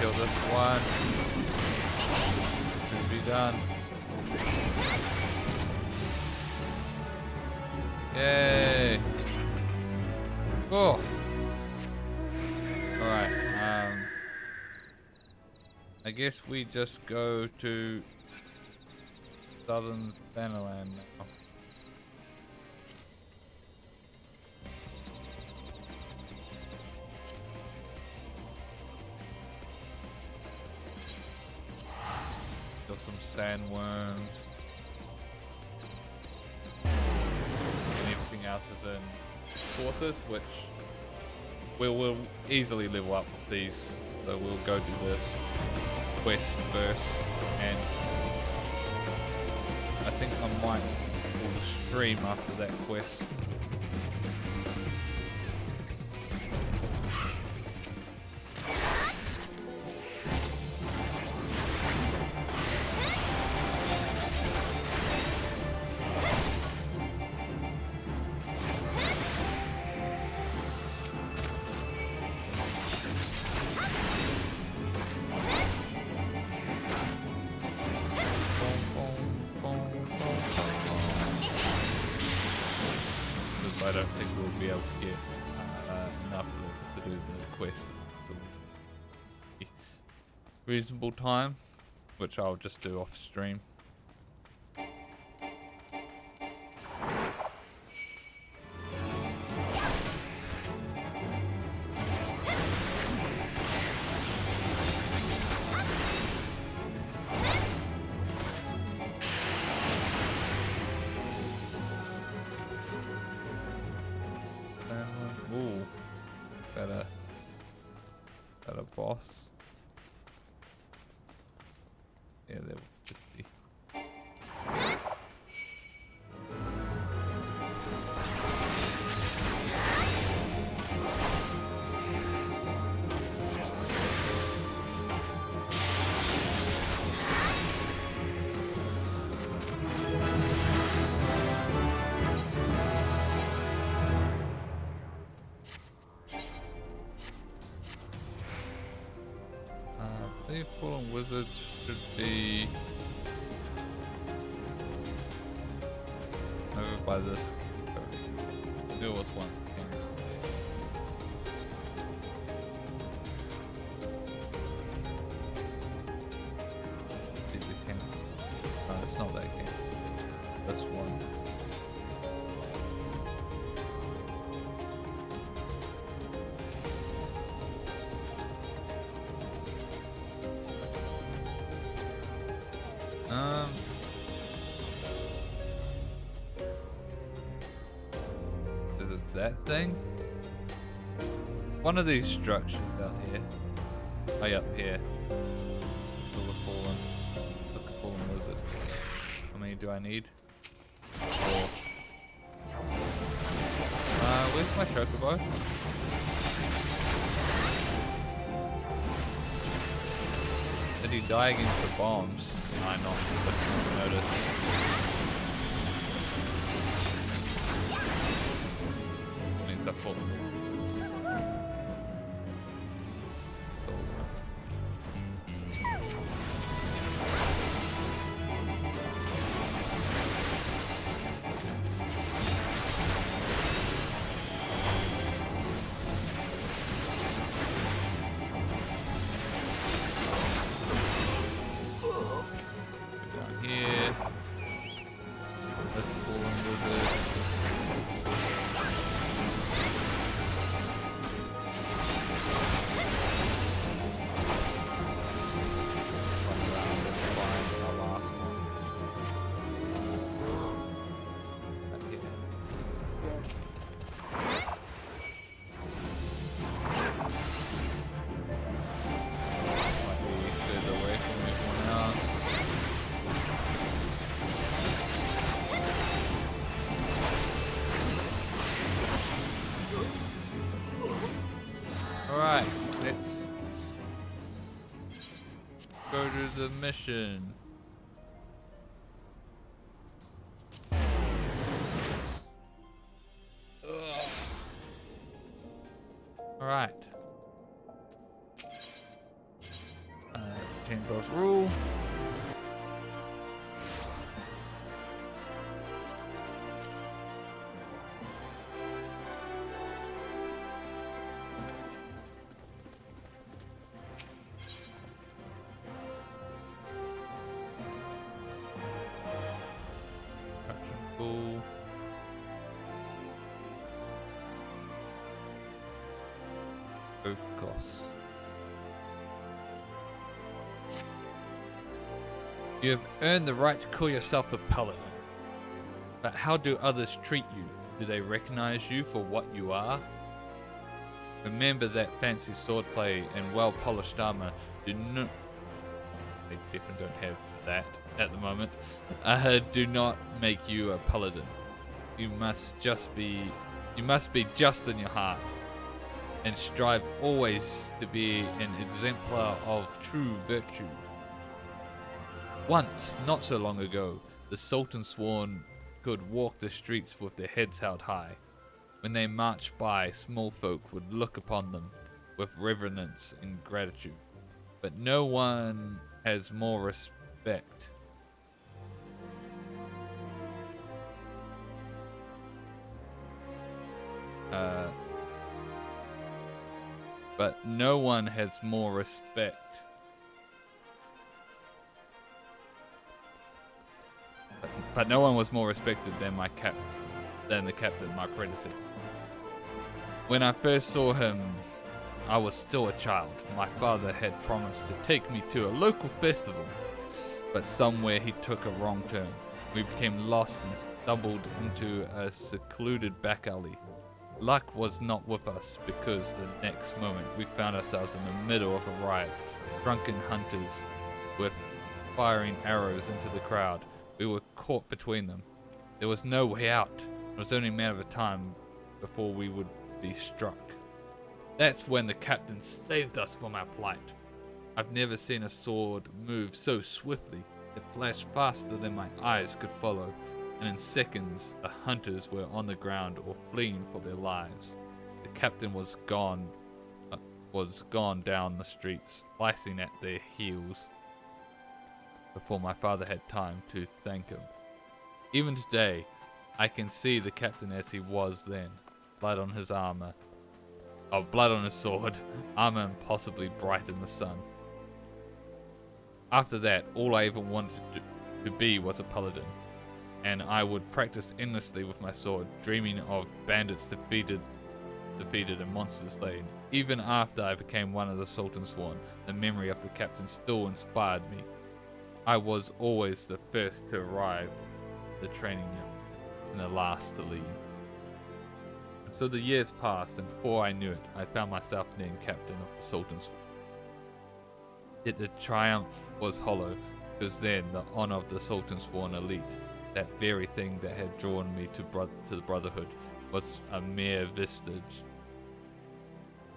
Kill this one. Should be done. Yay! Cool. Alright, I guess we just go to Southern Thanaland now. Kill some sandworms. And everything else is in quarters, which we'll easily level up with these. So we'll go do this quest first, and I think I might pull the stream after that quest. I don't think we'll be able to get enough to do the quest after the reasonable time, which I'll just do off stream. Got a boss. Yeah, level 50. The fallen wizards should be over by this. There was one. Is it camp? No, it's not that camp. This one. Is it that thing? One of these structures out here. Oh, yeah, up here. Look a fallen wizard. How many do I need? 4. Where's my chocobo? Did he die against the bombs? I not notice. Means I fall. Alright, let's go to the mission. Alright. 10-12 rule. Cool. Both costs. You have earned the right to call yourself a Paladin. But how do others treat you? Do they recognize you for what you are? Remember that fancy swordplay and well-polished armor do not... They definitely don't have that at the moment. Do not make you a Paladin. You must be just in your heart, and strive always to be an exemplar of true virtue. Once, not so long ago, the Sultan Sworn could walk the streets with their heads held high. When they marched by, small folk would look upon them with reverence and gratitude. But no one has more respect. But no one has more respect. But no one was more respected than the captain, my predecessor. When I first saw him, I was still a child. My father had promised to take me to a local festival, but somewhere he took a wrong turn. We became lost and stumbled into a secluded back alley. Luck was not with us, because the next moment we found ourselves in the middle of a riot. Drunken hunters were firing arrows into the crowd. We were caught between them. There was no way out. It was only a matter of time before we would be struck. That's when the captain saved us from our plight. I've never seen a sword move so swiftly. It flashed faster than my eyes could follow, and in seconds the hunters were on the ground or fleeing for their lives. The captain was gone down the street, slicing at their heels, before my father had time to thank him. Even today, I can see the captain as he was then. Blood on his armor. Oh, blood on his sword. Armor impossibly bright in the sun. After that, all I ever wanted to be was a paladin. And I would practice endlessly with my sword, dreaming of bandits defeated and monsters slain. Even after I became one of the Sultan Sworn, the memory of the captain still inspired me. I was always the first to arrive at the training yard, and the last to leave. And so the years passed, and before I knew it, I found myself named captain of the Sultan Sworn. Yet the triumph was hollow, because then the honor of the Sultan Sworn elite, that very thing that had drawn me to the Brotherhood, was a mere vestige,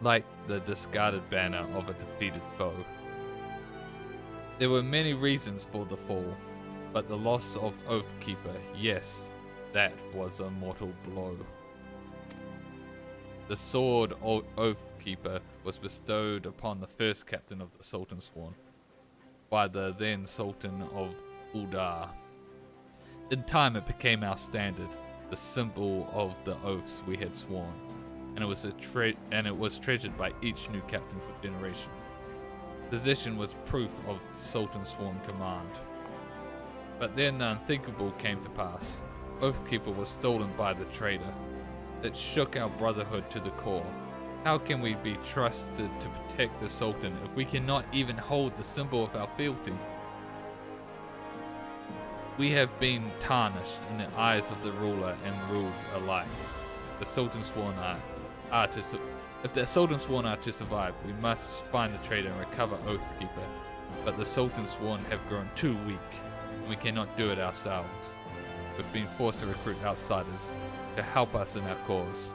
like the discarded banner of a defeated foe. There were many reasons for the fall, but the loss of Oathkeeper, yes, that was a mortal blow. The sword Oathkeeper was bestowed upon the first captain of the Sultan Sworn by the then Sultan of Uldar. In time it became our standard, the symbol of the oaths we had sworn, and it was treasured by each new captain for generations. Possession was proof of the Sultan Sworn command. But then the unthinkable came to pass. Oathkeeper was stolen by the traitor. It shook our brotherhood to the core. How can we be trusted to protect the Sultan if we cannot even hold the symbol of our fealty? We have been tarnished in the eyes of the ruler and ruled alike. The Sultan Sworn If the Sultan Sworn are to survive, we must find the traitor and recover Oathkeeper. But the Sultan Sworn have grown too weak, and we cannot do it ourselves. We've been forced to recruit outsiders to help us in our cause.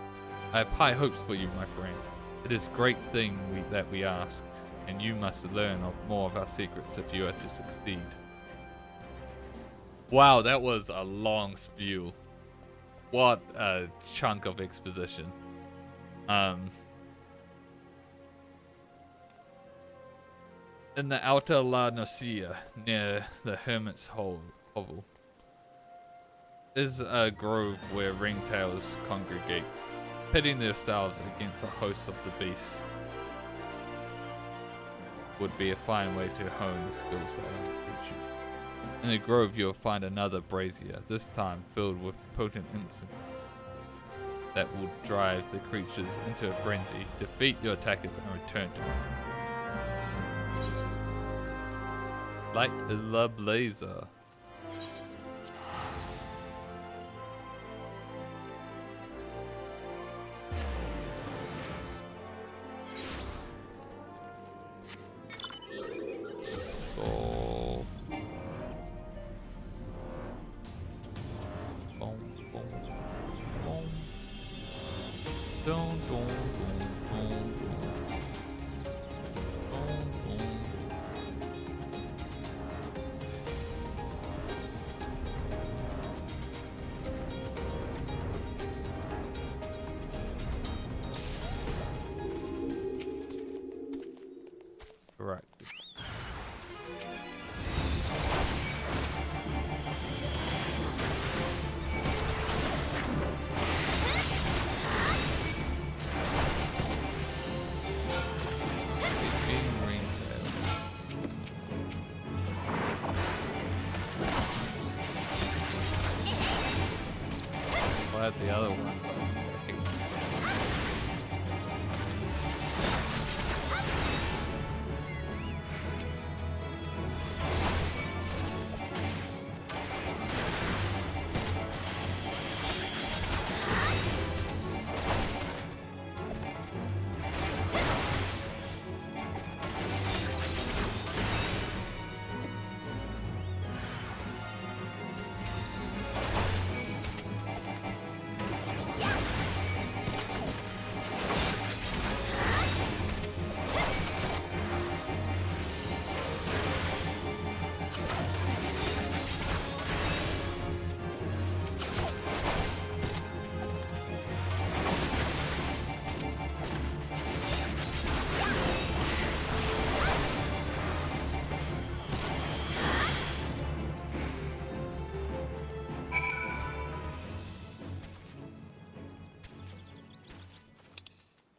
I have high hopes for you, my friend. It is a great thing that we ask, and you must learn more of our secrets if you are to succeed. Wow, that was a long spew. What a chunk of exposition. In the outer La Nocia, near the Hermit's Hovel, is a grove where ringtails congregate, pitting themselves against a host of the beasts. Would be a fine way to hone the skills that will teach you. In the grove you'll find another brazier, this time filled with potent incense that will drive the creatures into a frenzy. Defeat your attackers and return to it. Light the blazer. Oh. Boom, boom, boom. Dun, dun, dun, dun, dun. Dun, dun, dun. Correct. I'll add the other one.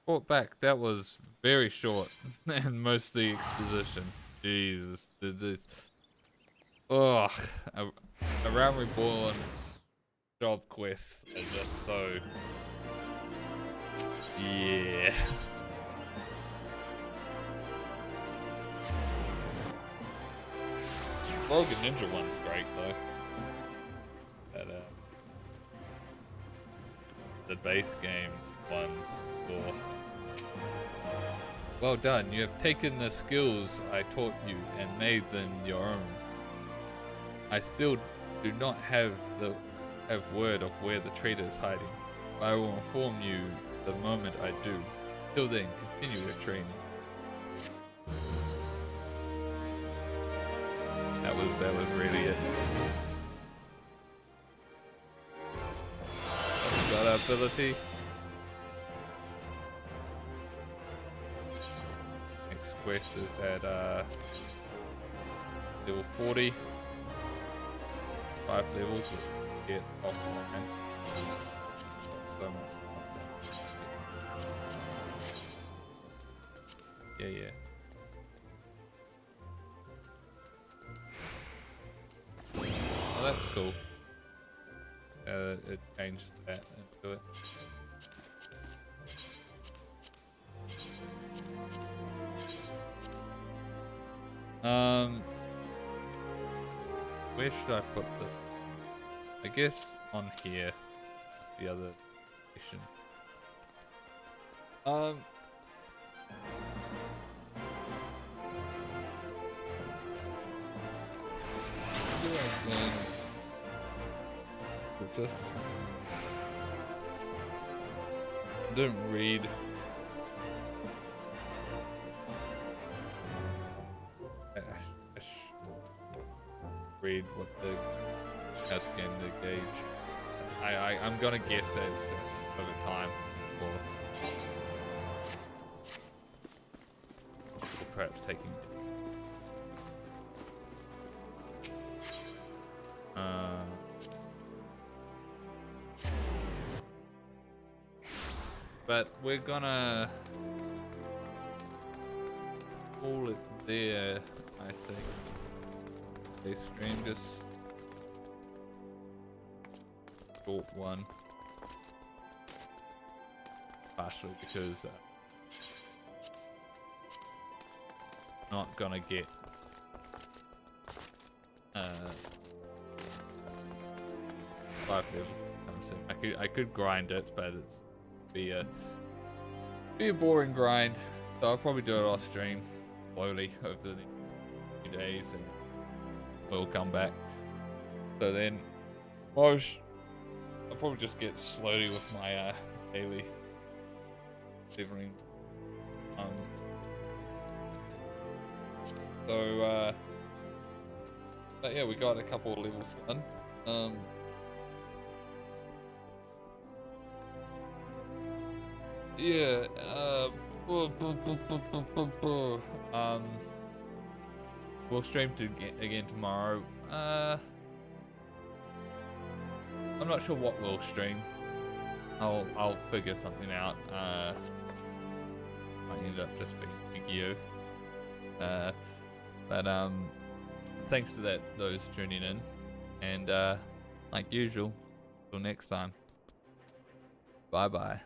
Brought back, that was very short and mostly exposition. Jesus, this. Ugh, a Realm Reborn job quest is just so. Yeah. Rogue Ninja one's great though. That the base game ones. Cool. Well done, you have taken the skills I taught you and made them your own. I still do not have word of where the traitor is hiding, but I will inform you the moment I do. Till then, continue your training. That was really it. Got our ability. Quest is at level 40. 5 levels to get off the line. So much stuff. Yeah. Oh, that's cool. It changed that into it. Where should I put this? I guess on here. The other missions. Just didn't read. Read what the how to get the gauge. I'm gonna guess that it's just over time or perhaps taking but we're gonna call it there, I think. This stream just short one, partially because not gonna get 5 level soon. I could grind it, but it's be a boring grind. So I'll probably do it off stream slowly over the next few days, and we'll come back. So then, I'll probably just get slowly with my daily delivering. But yeah, we got a couple of levels done. Yeah, we'll stream again tomorrow. I'm not sure what we'll stream. I'll figure something out. I end up just being Yu-Gi-Oh. But thanks to those tuning in, and like usual, till next time. Bye bye.